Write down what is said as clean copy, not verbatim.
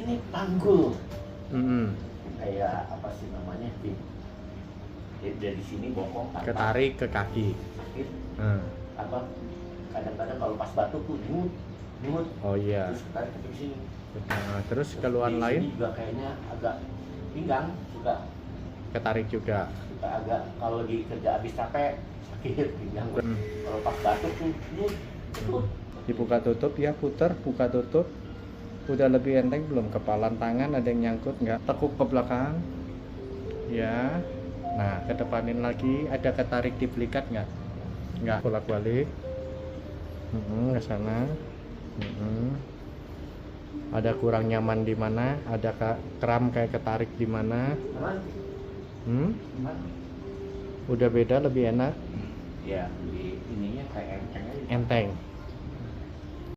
ini panggul. Mm-mm. Kayak apa sih namanya? Dari sini bokong Ketarik ke kaki. sakit. Hmm. Apa? Kadang-kadang kalau pas batuk tuh nyut. Oh iya. Terus tarik ke sini. Nah, terus keluhan di lain sini juga kayaknya agak pinggang juga ketarik juga. agak kalau lagi kerja habis capek sakit pinggang. Kalau pas batuk tuh nyut. Dibuka tutup ya, puter, buka tutup. Udah lebih enteng belum? Kepalan tangan ada yang nyangkut nggak? Tekuk ke belakang. Ya. Nah, kedepanin lagi. Ada ketarik di belikat nggak? Nggak. Bolak-balik. Ke sana. Ada kurang nyaman di mana? Ada kram kayak ketarik di mana? Aman? Udah beda, lebih enak. Ya, di ininya kayak enteng aja. Enteng.